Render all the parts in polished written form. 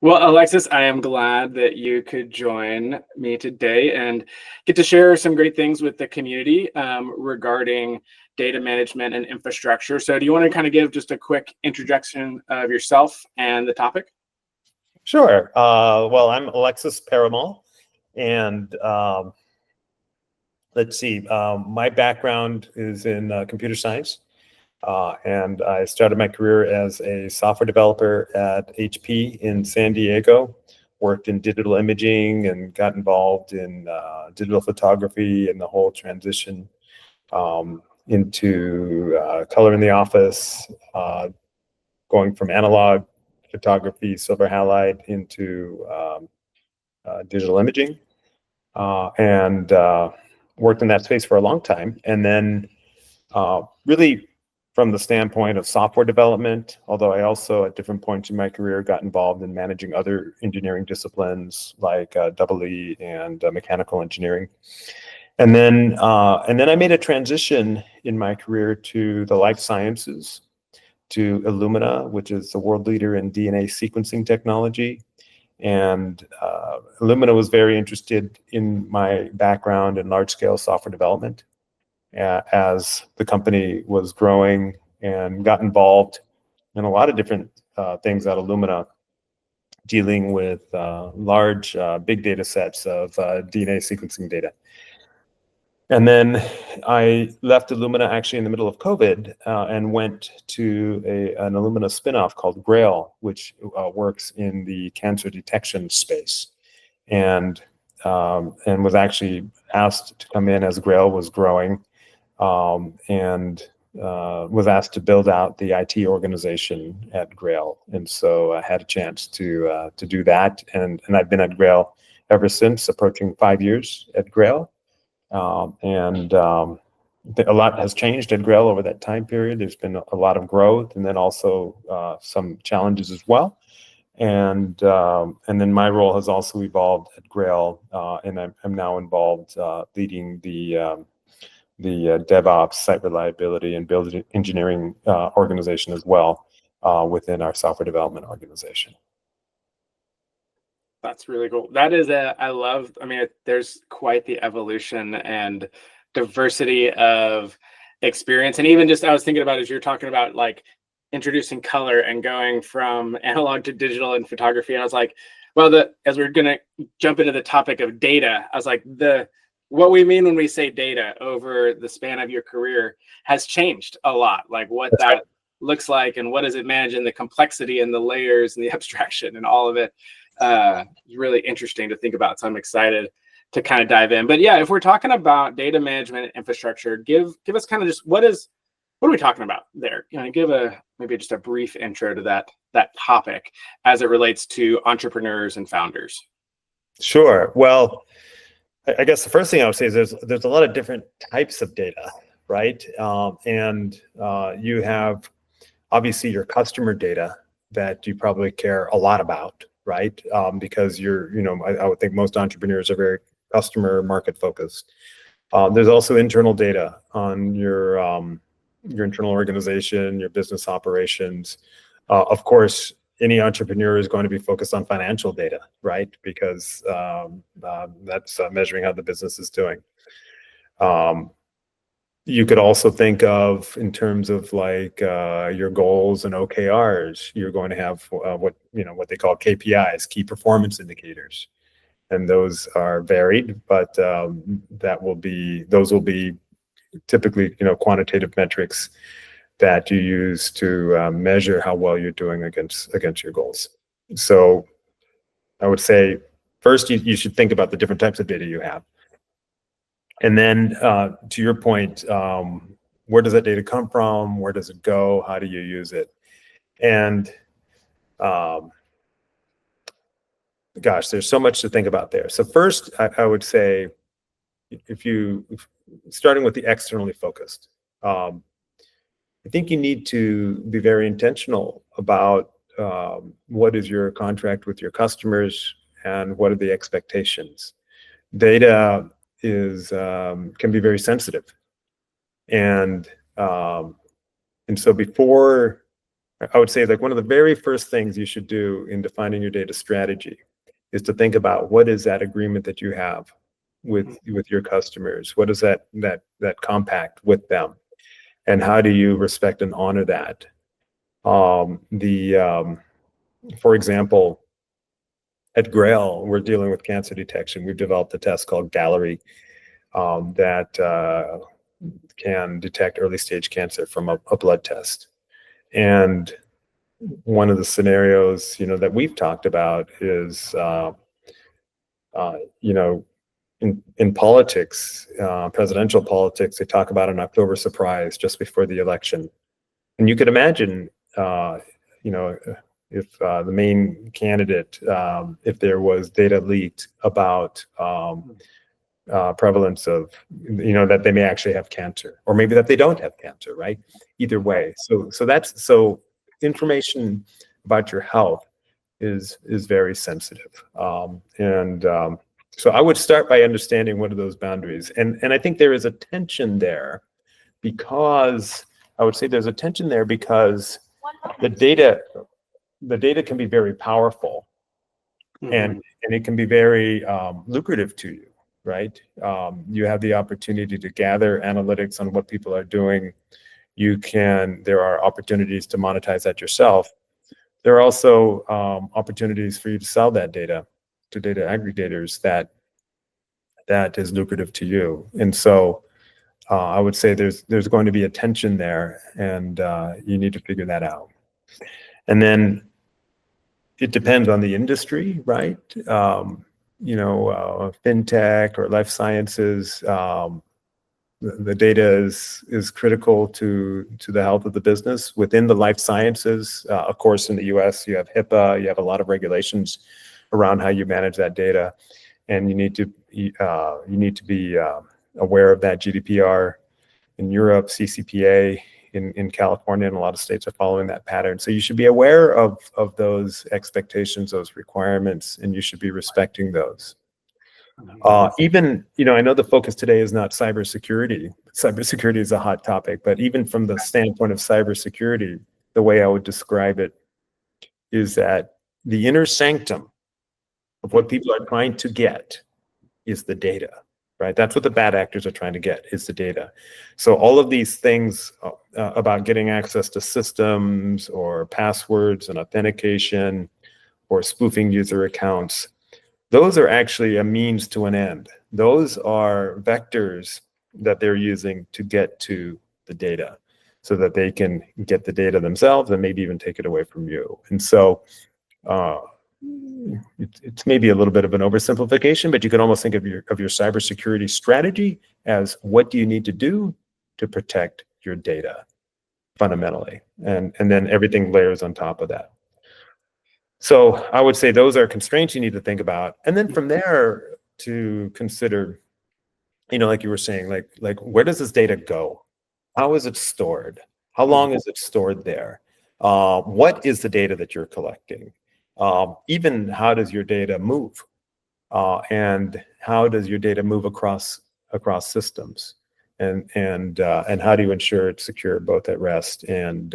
Well, Alexis, I am glad that you could join me today and get to share some great things with the community regarding data management and infrastructure. So, do you want to kind of give just a quick introduction of yourself and the topic? Sure. Well, I'm Alexis Perumal, and let's see. My background is in computer science, and I started my career as a software developer at HP in San Diego. Worked in digital imaging and got involved in digital photography and the whole transition into color in the office, going from analog photography, silver halide, into digital imaging, and worked in that space for a long time. And then really from the standpoint of software development, although I also at different points in my career got involved in managing other engineering disciplines like EE and mechanical engineering. And then I made a transition in my career to the life sciences, to Illumina, which is the world leader in DNA sequencing technology. And Illumina was very interested in my background in large-scale software development as the company was growing, and got involved in a lot of different things at Illumina, dealing with large big data sets of DNA sequencing data. And then I left Illumina actually in the middle of COVID and went to an Illumina spinoff called Grail, which works in the cancer detection space, and was actually asked to come in as Grail was growing, and was asked to build out the IT organization at Grail. And so I had a chance to do that, and I've been at Grail ever since, approaching 5 years at Grail. A lot has changed at Grail over that time period. There's been a lot of growth, and then also some challenges as well. And then my role has also evolved at Grail, and I'm now involved leading the DevOps, site reliability, and build engineering organization as well within our software development organization. That's really cool. That is I mean, there's quite the evolution and diversity of experience. And even just, I was thinking about as you're talking about like introducing color and going from analog to digital in photography. And I was like, well, as we're going to jump into the topic of data, I was like, what we mean when we say data over the span of your career has changed a lot. Like what That's that right. looks like and what does it manage, and the complexity and the layers and the abstraction and all of it. Really interesting to think about. So I'm excited to kind of dive in. But yeah, if we're talking about data management infrastructure, give us kind of just what are we talking about there? Give maybe just a brief intro to that topic as it relates to entrepreneurs and founders. Sure. Well, I guess the first thing I would say is there's a lot of different types of data, right? You have obviously your customer data that you probably care a lot about, right? Because I would think most entrepreneurs are very customer market focused. There's also internal data on your internal organization, your business operations. Of course, any entrepreneur is going to be focused on financial data, right? Because that's measuring how the business is doing. You could also think of in terms of like your goals and OKRs. You're going to have what they call KPIs, key performance indicators, and those are varied, but those will be typically quantitative metrics that you use to measure how well you're doing against your goals. So I would say first you should think about the different types of data you have. And then to your point, where does that data come from? Where does it go? How do you use it? And gosh, there's so much to think about there. So first, I would say, starting with the externally focused, I think you need to be very intentional about what is your contract with your customers and what are the expectations. Data can be very sensitive, and so before I would say like one of the very first things you should do in defining your data strategy is to think about what is that agreement that you have with your customers? What is that compact with them? And how do you respect and honor that? For example, at Grail, we're dealing with cancer detection. We've developed a test called Gallery that can detect early stage cancer from a blood test. And one of the scenarios, that we've talked about is, in politics, presidential politics, they talk about an October surprise just before the election. And you could imagine, if the main candidate, if there was data leaked about prevalence of, that they may actually have cancer, or maybe that they don't have cancer, right? Either way. So information about your health is very sensitive. So I would start by understanding what are those boundaries. And I think there is a tension there because the data can be very powerful and it can be very lucrative to you, right? You have the opportunity to gather analytics on what people are doing. There are opportunities to monetize that yourself. There are also opportunities for you to sell that data to data aggregators that is lucrative to you. And so I would say there's going to be a tension there, and you need to figure that out. And then it depends on the industry, right? Fintech or life sciences, the data is critical to the health of the business. Within the life sciences, of course, in the US, you have HIPAA, you have a lot of regulations around how you manage that data, and you need to be aware of that. GDPR in Europe, CCPA in California, and a lot of states are following that pattern. So you should be aware of those expectations, those requirements, and you should be respecting those. Even, I know the focus today is not cybersecurity. Cybersecurity is a hot topic, but even from the standpoint of cybersecurity, the way I would describe it is that the inner sanctum of what people are trying to get is the data, right? That's what the bad actors are trying to get, is the data. So all of these things about getting access to systems or passwords and authentication or spoofing user accounts, those are actually a means to an end. Those are vectors that they're using to get to the data so that they can get the data themselves and maybe even take it away from you. And so it's maybe a little bit of an oversimplification, but you can almost think of your cybersecurity strategy as what do you need to do to protect your data fundamentally, and then everything layers on top of that. So I would say those are constraints you need to think about, and then from there to consider, like you were saying, like where does this data go? How is it stored? How long is it stored there? What is the data that you're collecting? Even how does your data move? And how does your data move across systems? And how do you ensure it's secure both at rest and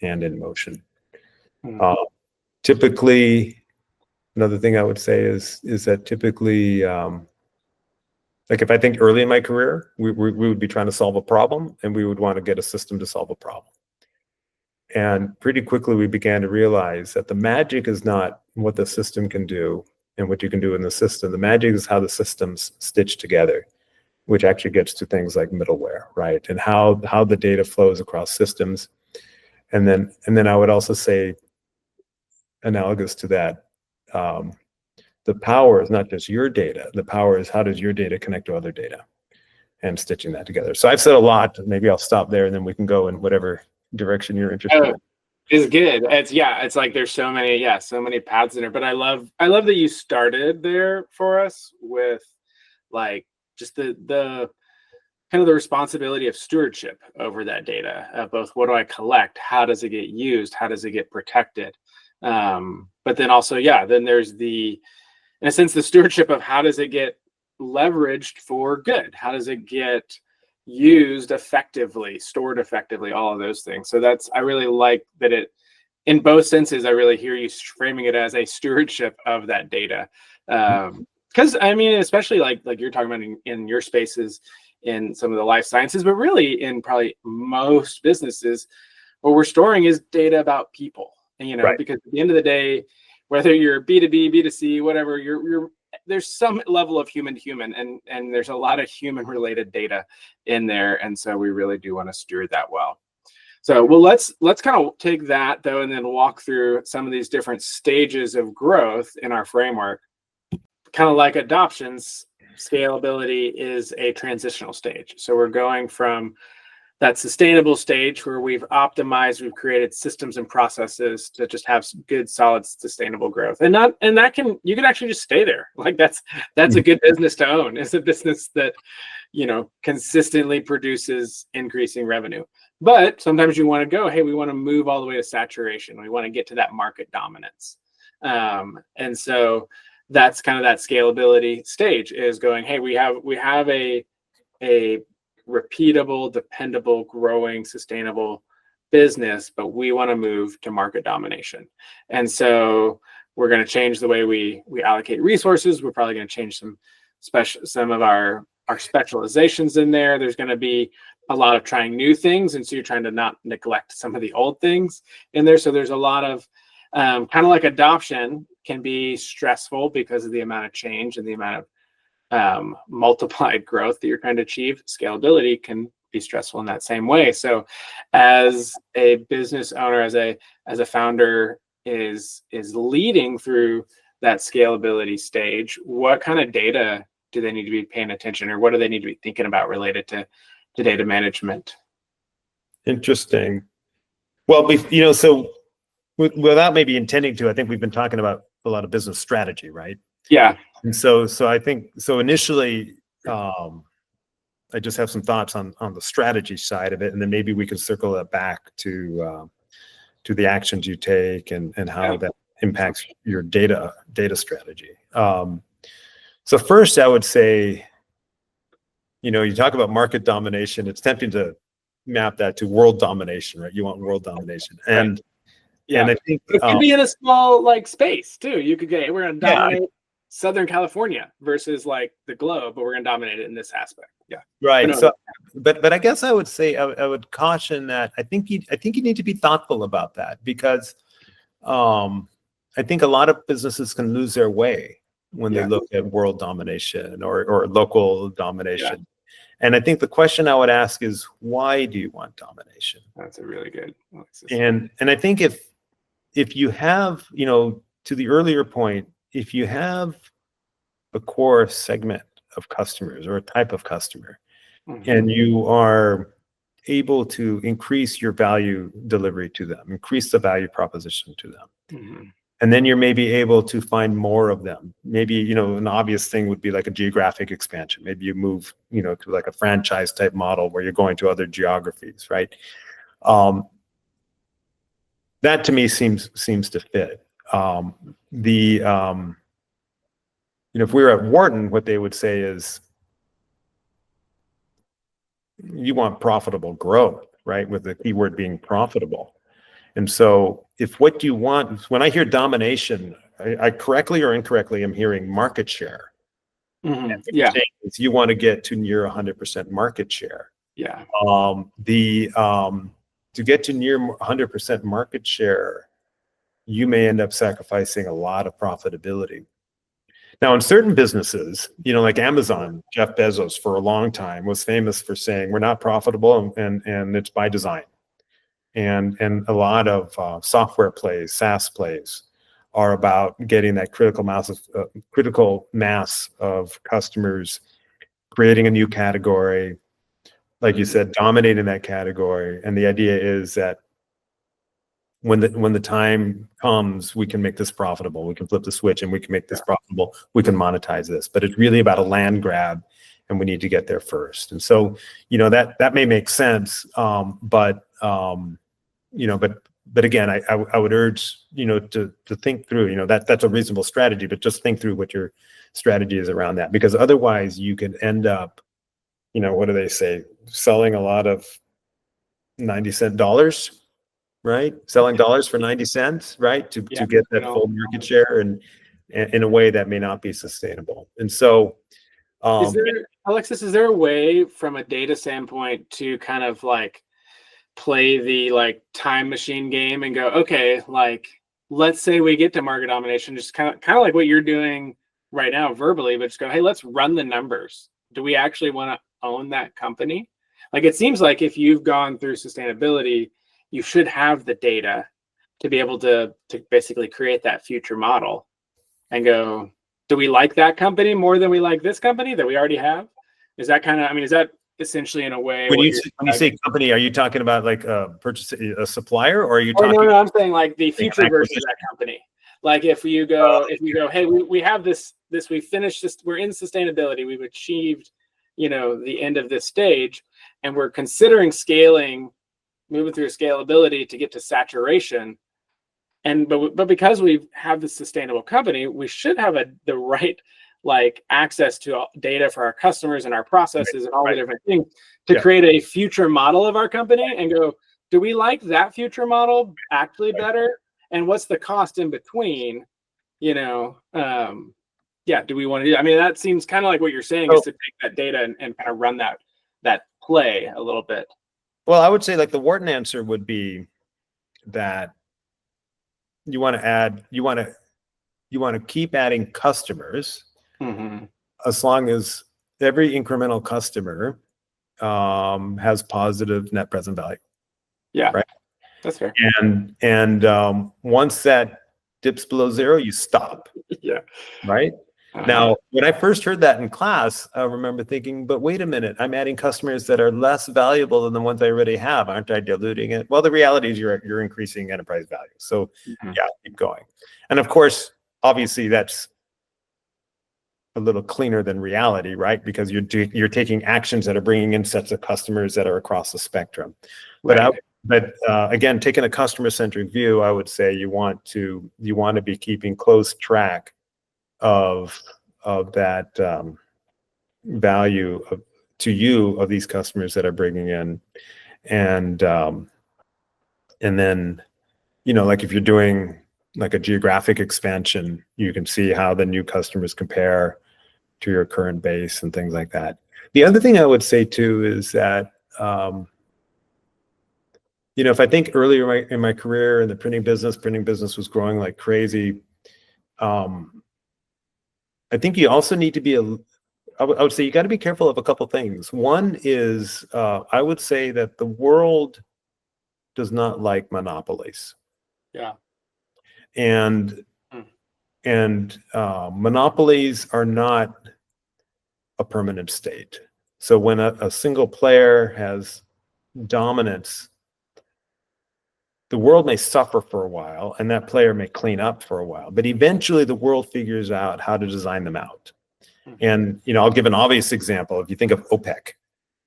in motion? Typically, another thing I would say is that typically, like if I think early in my career, we would be trying to solve a problem, and we would want to get a system to solve a problem. And pretty quickly, we began to realize that the magic is not what the system can do and what you can do in the system. The magic is how the systems stitch together, which actually gets to things like middleware, right? And how the data flows across systems. And then I would also say, analogous to that, the power is not just your data. The power is how does your data connect to other data and stitching that together. So I've said a lot. Maybe I'll stop there, and then we can go in whatever direction you're interested in. It's good. It's like there's so many paths in there. But I love that you started there for us with like just the kind of the responsibility of stewardship over that data, of both what do I collect, how does it get used, how does it get protected, but then also then there's in a sense the stewardship of how does it get leveraged for good, how does it get used effectively, stored effectively, all of those things. So I really like that in both senses, I really hear you framing it as a stewardship of that data. Because I mean, especially like you're talking about in your spaces, in some of the life sciences, but really in probably most businesses, what we're storing is data about people. And, Right. because at the end of the day, whether you're B2B, B2C, whatever, there's some level of human to human, and there's a lot of human related data in there. And so we really do want to steward that well. So, well, let's kind of take that though, and then walk through some of these different stages of growth in our framework. Kind of like adoptions, scalability is a transitional stage. So we're going from that sustainable stage where we've optimized, we've created systems and processes to just have good, solid, sustainable growth. And you can actually just stay there. Like that's a good business to own. It's a business that, consistently produces increasing revenue. But sometimes you want to go, hey, we want to move all the way to saturation. We want to get to that market dominance. And so that's kind of that scalability stage, is going, hey, we have a repeatable, dependable, growing, sustainable business, but we want to move to market domination. And so we're going to change the way we allocate resources. We're probably going to change some of our specializations in there. There's going to be a lot of trying new things, and so you're trying to not neglect some of the old things in there. So there's a lot of kind of like adoption can be stressful because of the amount of change and the amount of multiplied growth that you're trying to achieve. Scalability can be stressful in that same way. So as a business owner, as a founder is leading through that scalability stage, what kind of data do they need to be paying attention, or what do they need to be thinking about related to data management? Interesting. Well, so without maybe intending to, I think we've been talking about a lot of business strategy, right? Yeah. And so I think initially, I just have some thoughts on the strategy side of it, and then maybe we can circle it back to the actions you take and how that impacts your data strategy. So first, I would say, you talk about market domination. It's tempting to map that to world domination, right? You want world domination, and yeah, and I think it could be in a small space too. You could get, we're going to dominate Southern California versus the globe, but we're going to dominate it in this aspect. Yeah, right. So, but I guess I would say I would caution that I think you need to be thoughtful about that, because I think a lot of businesses can lose their way when they look at world domination or local domination. And I think the question I would ask is, why do you want domination? That's a really good. And I think if you have, to the earlier point, if you have a core segment of customers or a type of customer, and you are able to increase your value delivery to them, increase the value proposition to them, and then you're maybe able to find more of them. Maybe, an obvious thing would be like a geographic expansion. Maybe you move, to like a franchise type model where you're going to other geographies, right? That to me seems to fit. If we were at Wharton, what they would say is, you want profitable growth, right? With the keyword being profitable. And so if what you want, when I hear domination, I correctly or incorrectly am hearing market share. Yeah. You want to get to near 100% market share. Yeah. To get to near 100% market share, you may end up sacrificing a lot of profitability. Now, in certain businesses, like Amazon, Jeff Bezos for a long time was famous for saying, we're not profitable, and it's by design. And a lot of software plays, SaaS plays, are about getting that critical mass of customers, creating a new category, like you said, dominating that category. And the idea is that when the time comes, we can make this profitable. We can flip the switch and we can make this profitable. We can monetize this. But it's really about a land grab, and we need to get there first. And so, that may make sense. But again, I would urge, to think through, that's a reasonable strategy, but just think through what your strategy is around that, because otherwise you could end up, what do they say, selling a lot of 90-cent dollars right? Selling dollars for 90 cents, right? To Yeah, get you that know. full market share and in a way that may not be sustainable. And so, Is there, Alexis, is there a way from a data standpoint to kind of like play the like time machine game and go, okay, like let's say we get to market domination, just kind of like what you're doing right now verbally, but just go, hey, let's run the numbers. Do we actually want to own that company? Like it seems like if you've gone through sustainability, you should have the data to be able to basically create that future model and go, do we like that company more than we like this company that we already have? Is that kind of, I mean, is that essentially in a way when what you say company, are you talking about like a supplier, or are you or talking? no, I'm saying like the like future an version of acquisition? that company. Like if you go, hey, we have this, we finished this, we're in sustainability, we've achieved, the end of this stage, and we're considering scaling, moving through scalability to get to saturation. And but because we have this sustainable company, we should have the right like access to data for our customers and our processes and all the different things to create a future model of our company and go, do we like that future model actually better? And what's the cost in between? Yeah, do we want to do? I mean, that seems kind of like what you're saying is to take that data and kind of run that play a little bit. Well, I would say like the Wharton answer would be that you want to keep adding customers as long as every incremental customer has positive net present value. Yeah, right. That's fair. And once that dips below zero, you stop. Yeah. Right. Now, when I first heard that in class, I remember thinking, but wait a minute, I'm adding customers that are less valuable than the ones I already have. Aren't I diluting it? Well, the reality is you're increasing enterprise value. So yeah, keep going. And of course, obviously that's a little cleaner than reality, right? Because you're taking actions that are bringing in sets of customers that are across the spectrum. Right. But again, taking a customer-centric view, I would say you want to be keeping close track of that value to you of these customers that are bringing in, and then like if you're doing like a geographic expansion, you can see how the new customers compare to your current base and things like that. The other thing I would say too is that if I think earlier in my career in the printing business was growing like crazy. I think you also need to be I would say you got to be careful of a couple things. One is I would say that the world does not like monopolies. Yeah. And monopolies are not a permanent state. So when a single player has dominance, the world may suffer for a while and that player may clean up for a while, but eventually the world figures out how to design them out. And, I'll give an obvious example. If you think of OPEC,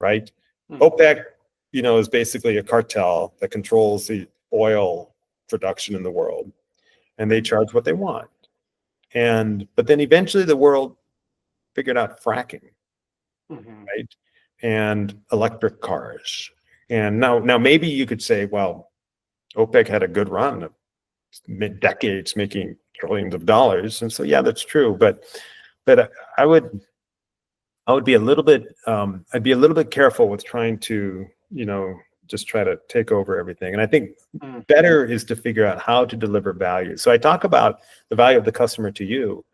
right? OPEC, is basically a cartel that controls the oil production in the world, and they charge what they want. But then eventually the world figured out fracking, right? And electric cars. And now maybe you could say, well, OPEC had a good run of decades making trillions of dollars. And so, yeah, that's true. But I would be a little bit, I'd be a little bit careful with trying to, just try to take over everything. And I think better is to figure out how to deliver value. So I talk about the value of the customer to you.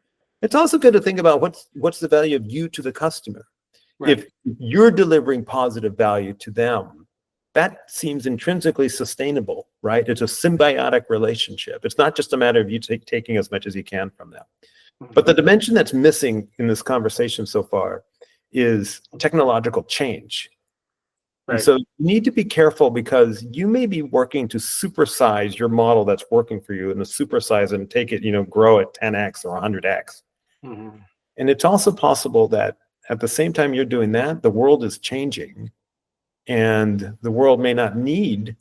It's also good to think about what's the value of you to the customer. Right. If you're delivering positive value to them, that seems intrinsically sustainable, right? It's a symbiotic relationship. It's not just a matter of you taking as much as you can from them. But the dimension that's missing in this conversation so far is technological change. Right. And so you need to be careful because you may be working to supersize your model that's working for you and to supersize and take it, grow at 10x or 100x. And it's also possible that at the same time you're doing that, the world is changing and the world may not need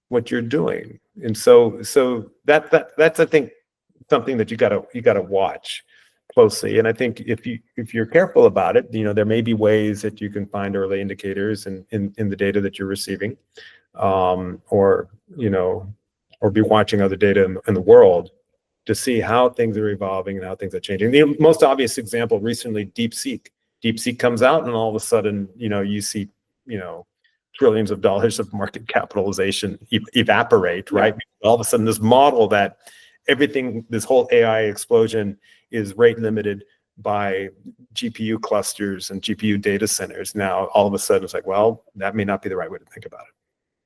what you're doing. And so that's, I think, something that you gotta watch closely. And I think if you're careful about it, there may be ways that you can find early indicators in the data that you're receiving or or be watching other data in the world to see how things are evolving and how things are changing. The most obvious example recently, DeepSeek. DeepSeek comes out, and all of a sudden, you see, trillions of dollars of market capitalization evaporate, right? All of a sudden, this model that everything, this whole AI explosion is rate limited by GPU clusters and GPU data centers. Now, all of a sudden, it's like, well, that may not be the right way to think about it.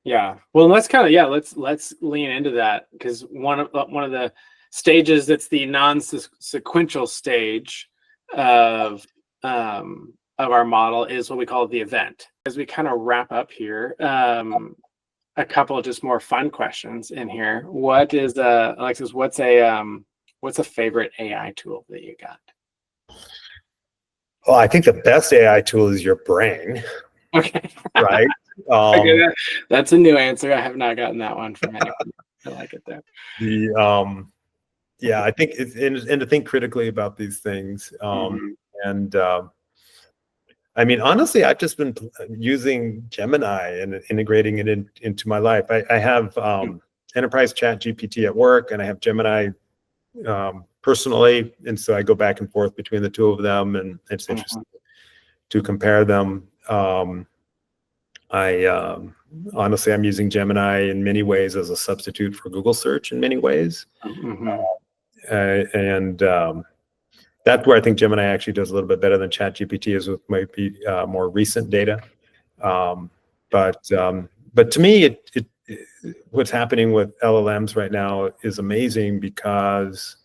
Yeah. Well, let's kind of let's lean into that, because one of the stages that's the non-sequential stage of our model is what we call the event. As we kind of wrap up here, a couple of just more fun questions in here. What is Alexis? What's a favorite AI tool that you got? Well, I think the best AI tool is your brain. Okay. Right. Okay, that's a new answer. I have not gotten that one from anyone. I like it though. I think it's and to think critically about these things. And I mean, honestly, I've just been using Gemini and integrating it into my life. I have enterprise chat GPT at work, and I have Gemini personally, and so I go back and forth between the two of them, and it's interesting to compare them. Honestly, I'm using Gemini in many ways as a substitute for Google search in many ways. And that's where I think Gemini actually does a little bit better than ChatGPT is with maybe more recent data. But to me, what's happening with LLMs right now is amazing because,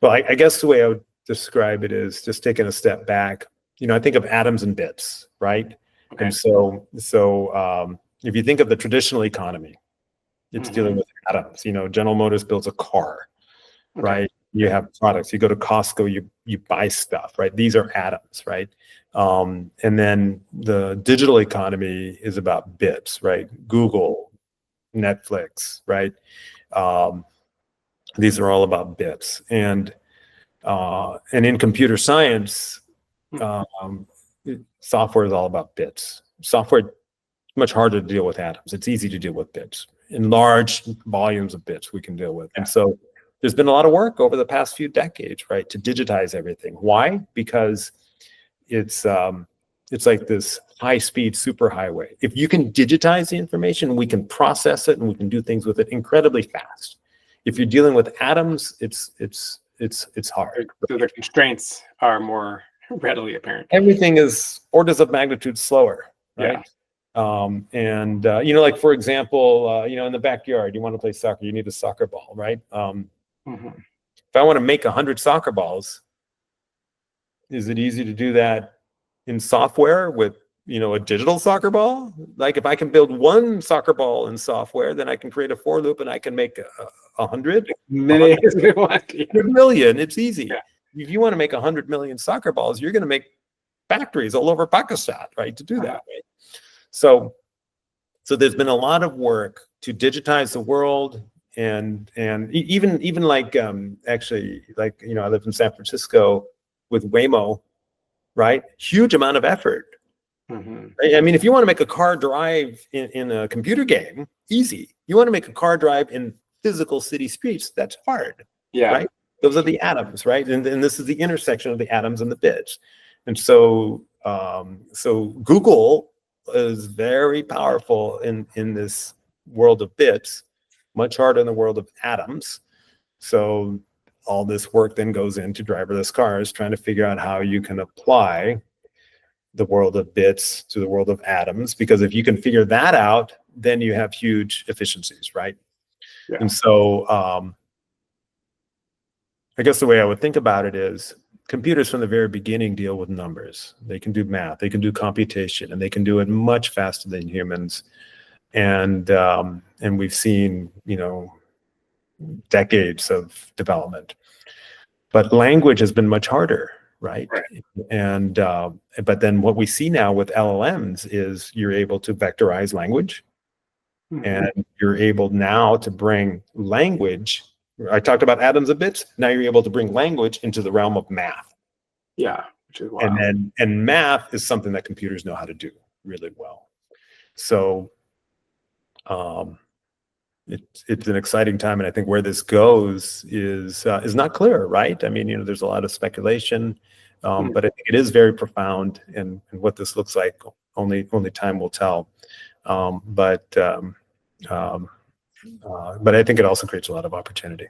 well, I guess the way I would describe it is just taking a step back. I think of atoms and bits, right? Okay. And so if you think of the traditional economy, it's dealing with atoms. General Motors builds a car, right? You have products. You go to Costco, you buy stuff, right? These are atoms, right? And then the digital economy is about bits, right? Google, Netflix, right? These are all about bits. And in computer science, software is all about bits. Software is much harder to deal with atoms. It's easy to deal with bits. In large volumes of bits we can deal with. And so there's been a lot of work over the past few decades, right, to digitize everything. Why? Because it's like this high-speed superhighway. If you can digitize the information, we can process it and we can do things with it incredibly fast. If you're dealing with atoms, it's hard. So the constraints are more readily apparent. Everything is orders of magnitude slower, right? Like for example, in the backyard, you want to play soccer, you need a soccer ball, right? If I want to make 100 soccer balls, is it easy to do that in software with a digital soccer ball? Like if I can build one soccer ball in software, then I can create a for loop and I can make 100 many as we want. A million. It's easy. If you want to make 100 million soccer balls, you're going to make factories all over Pakistan, right, to do that, right? So there's been a lot of work to digitize the world, and even like actually, like I live in San Francisco with Waymo, right? Huge amount of effort. Right? I mean, if you want to make a car drive in a computer game, easy. You want to make a car drive in physical city streets, that's hard. Right? Those are the atoms, right? And this is the intersection of the atoms and the bits. And so Google is very powerful in this world of bits, much harder in the world of atoms. So all this work then goes into driverless cars, trying to figure out how you can apply the world of bits to the world of atoms, because if you can figure that out, then you have huge efficiencies, right? And so I guess the way I would think about it is computers from the very beginning deal with numbers. They can do math, they can do computation, and they can do it much faster than humans. And we've seen, decades of development. But language has been much harder, right? And but then what we see now with LLMs is you're able to vectorize language, and you're able now to bring language. I talked about atoms and bits. Now you're able to bring language into the realm of math. Which is wild. And math is something that computers know how to do really well. So It's an exciting time, and I think where this goes is not clear, right? I mean, there's a lot of speculation, but I think it is very profound, and what this looks like, only time will tell. But I think it also creates a lot of opportunity.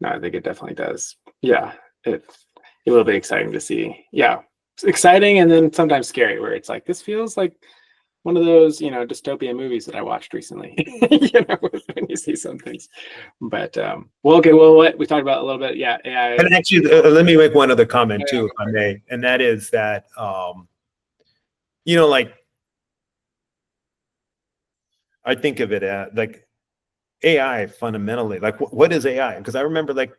No, I think it definitely does. Yeah, it will be exciting to see. Yeah, it's exciting, and then sometimes scary, where it's like, this feels like one of those, dystopian movies that I watched recently. When you see some things. But well, okay, well, what we talked about a little bit, yeah, AI. And actually, let me make one other comment too, if I may, and that is that like, I think of it as like AI fundamentally. Like, what is AI? Because I remember, like,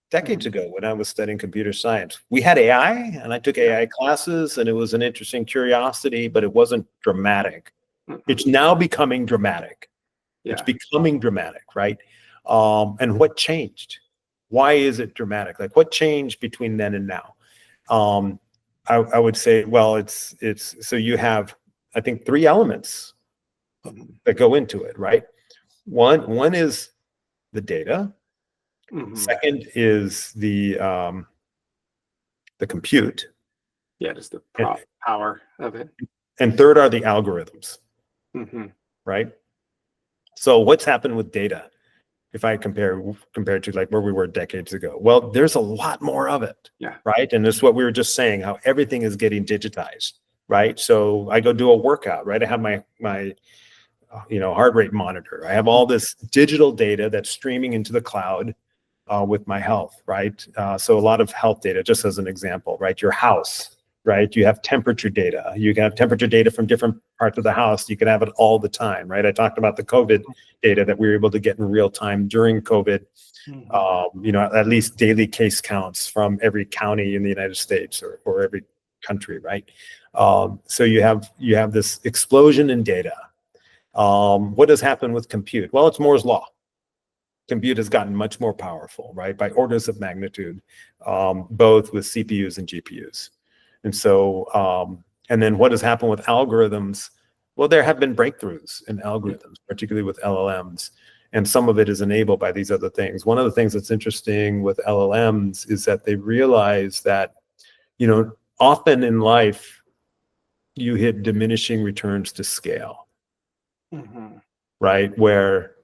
decades ago when I was studying computer science, we had AI, and I took AI classes, and it was an interesting curiosity, but it wasn't dramatic. It's now becoming dramatic. It's becoming dramatic, right? And what changed? Why is it dramatic? Like, what changed between then and now? I would say, well, it's so you have, I think, three elements that go into it, right? One is the data. Second is the compute. Yeah, just the power of it. And third are the algorithms, right? So what's happened with data? If I compared to like where we were decades ago, well, there's a lot more of it, right? And this is what we were just saying, how everything is getting digitized, right? So I go do a workout, right? I have my heart rate monitor. I have all this digital data that's streaming into the cloud with my health, right? So a lot of health data, just as an example, right? Your house, right? You have temperature data. You can have temperature data from different parts of the house. You can have it all the time, right? I talked about the COVID data that we were able to get in real time during COVID. At least daily case counts from every county in the United States or every country, right? So you have this explosion in data. What has happened with compute? Well, it's Moore's law. Compute has gotten much more powerful, right? By orders of magnitude, both with CPUs and GPUs. And so, and then what has happened with algorithms? Well, there have been breakthroughs in algorithms, particularly with LLMs, and some of it is enabled by these other things. One of the things that's interesting with LLMs is that they realize that, often in life, you hit diminishing returns to scale, right? Where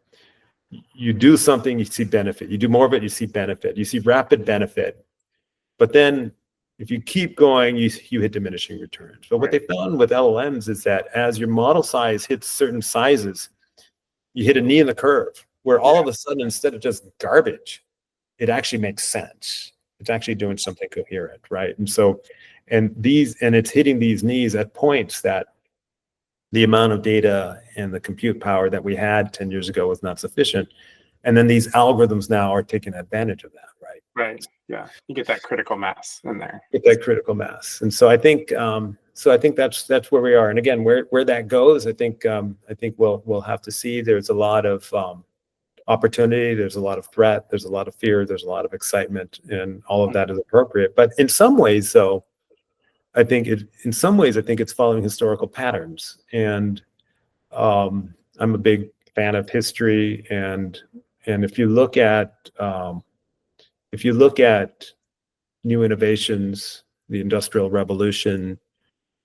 you do something, you see benefit. You do more of it, you see benefit. You see rapid benefit. But then if you keep going, you hit diminishing returns. But what they found with LLMs is that as your model size hits certain sizes, you hit a knee in the curve, where all of a sudden, instead of just garbage, it actually makes sense. It's actually doing something coherent, right? And so, and it's hitting these knees at points that the amount of data and the compute power that we had 10 years ago was not sufficient. And then these algorithms now are taking advantage of that, right? Right. Yeah. You get that critical mass in there. Get that critical mass. And so I think that's where we are. And again, where that goes, I think we'll have to see. There's a lot of opportunity, there's a lot of threat, there's a lot of fear, there's a lot of excitement, and all of that is appropriate. But in some ways, though, I think it's following historical patterns. And I'm a big fan of history, and if you look at new innovations, the Industrial Revolution,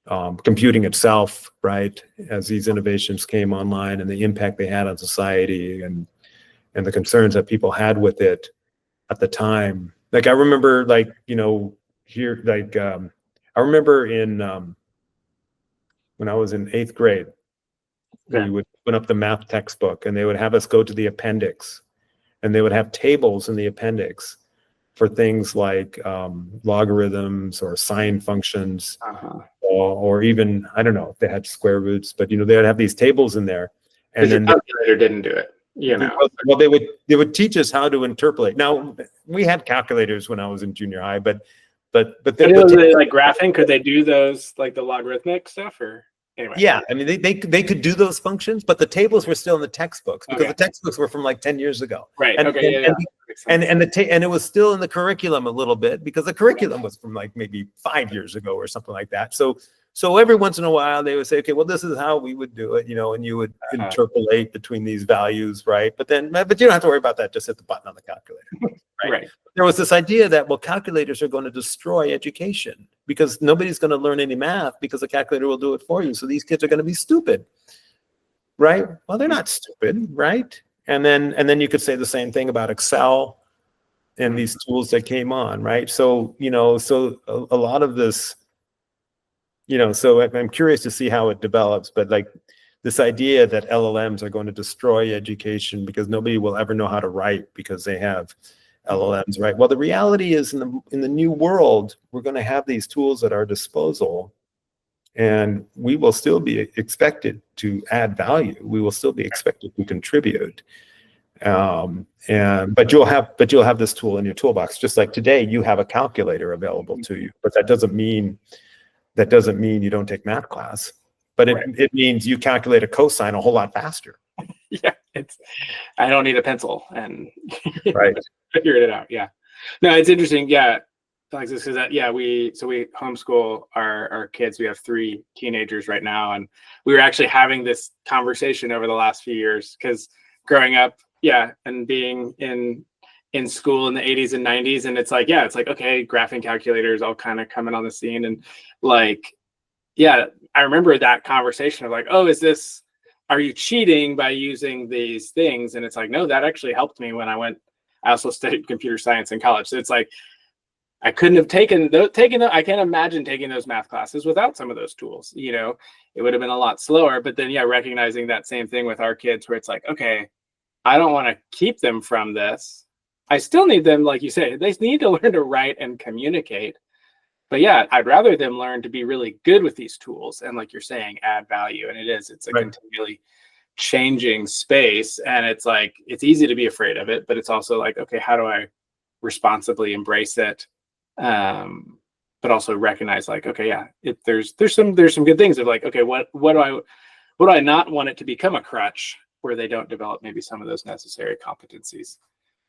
computing itself, right, as these innovations came online and the impact they had on society and the concerns that people had with it at the time. Like, I remember, I remember when I was in 8th grade, we would open up the math textbook and they would have us go to the appendix, and they would have tables in the appendix for things like logarithms or sine functions, or even, I don't know if they had square roots, but they would have these tables in there. And then the calculator didn't do it. Well, they would teach us how to interpolate. Now, we had calculators when I was in junior high, but they like graphing. Could they do those, like the logarithmic stuff, or anyway? Yeah, I mean, they could do those functions, but the tables were still in the textbooks, because the textbooks were from like 10 years ago. Right. And, okay. And it was still in the curriculum a little bit, because the curriculum was from like maybe 5 years ago or something like that. So So every once in a while they would say, okay, well, this is how we would do it, and you would interpolate between these values, right? But you don't have to worry about that. Just hit the button on the calculator, right? Right. There was this idea that, well, calculators are going to destroy education because nobody's going to learn any math because the calculator will do it for you. So these kids are going to be stupid, right? Well, they're not stupid, right? And then you could say the same thing about Excel and these tools that came on, right? So, so a lot of this, so I'm curious to see how it develops, but like this idea that LLMs are going to destroy education because nobody will ever know how to write because they have LLMs, right? Well, the reality is in the new world, we're going to have these tools at our disposal, and we will still be expected to add value. We will still be expected to contribute. But you'll have this tool in your toolbox. Just like today, you have a calculator available to you, but that doesn't mean you don't take math class. But it means you calculate a cosine a whole lot faster. Yeah, I don't need a pencil and right. Figured it out. Yeah, no, it's interesting. Yeah, Alexis, because we homeschool our kids. We have 3 teenagers right now, and we were actually having this conversation over the last few years because growing up, and being in school in the 80s and 90s, and it's like okay, graphing calculators all kind of coming on the scene, and I remember that conversation of like, oh, are you cheating by using these things? And it's like, no, that actually helped me when I also studied computer science in college. So it's like, I couldn't have I can't imagine taking those math classes without some of those tools. It would have been a lot slower. But then, recognizing that same thing with our kids, where it's like, okay, I don't want to keep them from this. I still need them, like you say, they need to learn to write and communicate. But I'd rather them learn to be really good with these tools and, like you're saying, add value. And it's a continually changing space. And it's like, it's easy to be afraid of it, but it's also like, okay, how do I responsibly embrace it? But also recognize like, okay, there's some good things of like, okay, what do I not want it to become a crutch where they don't develop maybe some of those necessary competencies.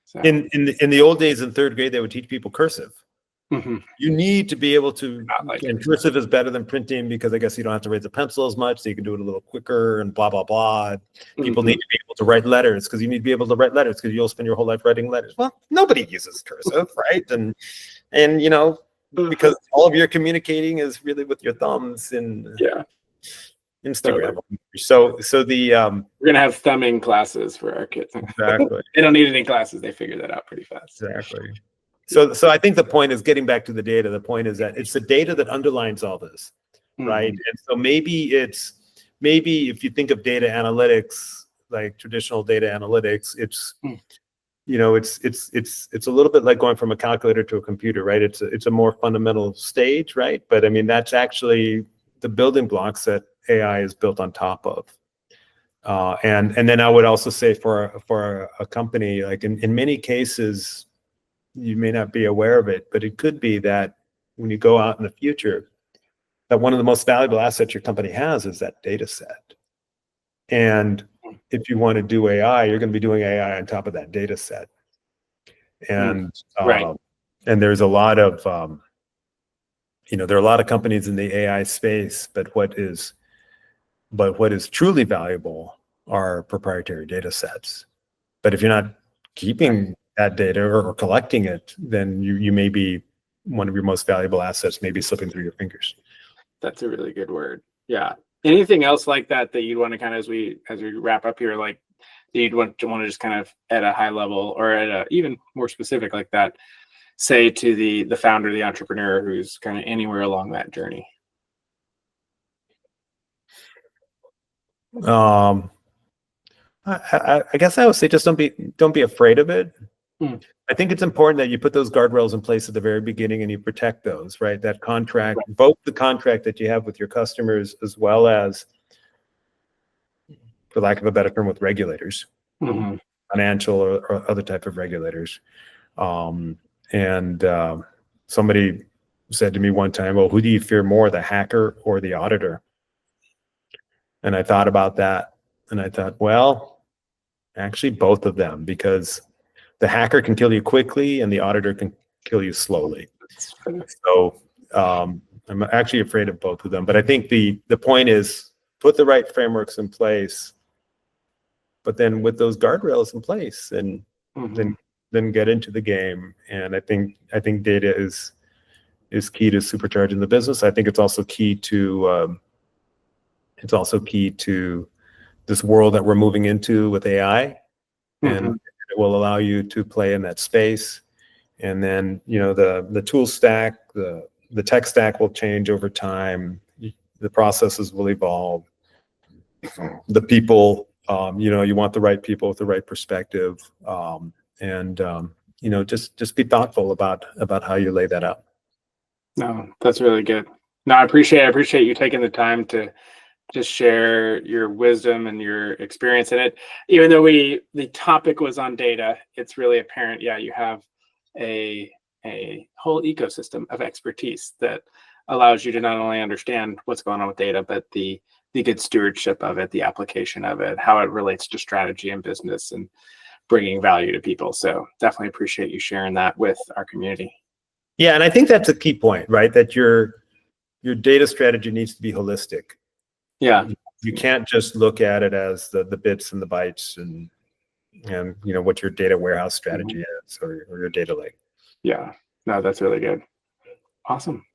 So. In the old days in 3rd grade, they would teach people cursive. Mm-hmm. You need to be able to, cursive is better than printing because I guess you don't have to raise the pencil as much, so you can do it a little quicker and blah, blah, blah. People need to be able to write letters because you need to be able to write letters because you'll spend your whole life writing letters. Well, nobody uses cursive, right? And because all of your communicating is really with your thumbs and Instagram. So we're gonna have thumbing classes for our kids. Exactly. They don't need any classes. They figure that out pretty fast. Exactly. So I think the point is, getting back to the data, the point is that it's the data that underlines all this, right? And so maybe if you think of data analytics, like traditional data analytics, it's it's a little bit like going from a calculator to a computer, right? It's a more fundamental stage, right? But I mean, that's actually the building blocks that AI is built on top of. And then I would also say for a company, like in many cases, you may not be aware of it, but it could be that when you go out in the future, that one of the most valuable assets your company has is that data set. And if you want to do AI, you're going to be doing AI on top of that data set. And and there's a lot of there are a lot of companies in the AI space, but what is truly valuable are proprietary data sets. But if you're not keeping that data or collecting it, then you may be, one of your most valuable assets may be slipping through your fingers. That's a really good word. Yeah. Anything else like that you want to kind of, as we wrap up here, like you'd want to just kind of at a high level or at a even more specific like that, say to the founder, the entrepreneur who's kind of anywhere along that journey? I guess I would say just don't be afraid of it. I think it's important that you put those guardrails in place at the very beginning and you protect those, right? That contract, both the contract that you have with your customers as well as, for lack of a better term, with regulators, financial or other type of regulators. Somebody said to me one time, well, who do you fear more, the hacker or the auditor? And I thought about that and I thought, well, actually both of them, because the hacker can kill you quickly and the auditor can kill you slowly. So I'm actually afraid of both of them. But I think the point is put the right frameworks in place, but then with those guardrails in place, and then get into the game. And I think data is key to supercharging the business. I think it's also key to this world that we're moving into with AI, and it will allow you to play in that space. And then, you know, the tool stack, the tech stack will change over time. The processes will evolve. The people, you know, you want the right people with the right perspective, and you know, just be thoughtful about how you lay that out. No, that's really good. No, I appreciate you taking the time to just share your wisdom and your experience in it. Even though the topic was on data, it's really apparent. Yeah, you have a whole ecosystem of expertise that allows you to not only understand what's going on with data, but the good stewardship of it, the application of it, how it relates to strategy and business, and bringing value to people. So definitely appreciate you sharing that with our community. Yeah, and I think that's a key point, right? That your data strategy needs to be holistic. Yeah, you can't just look at it as the bits and the bytes and you know what your data warehouse strategy is, or your data lake. Yeah, no, that's really good. Awesome.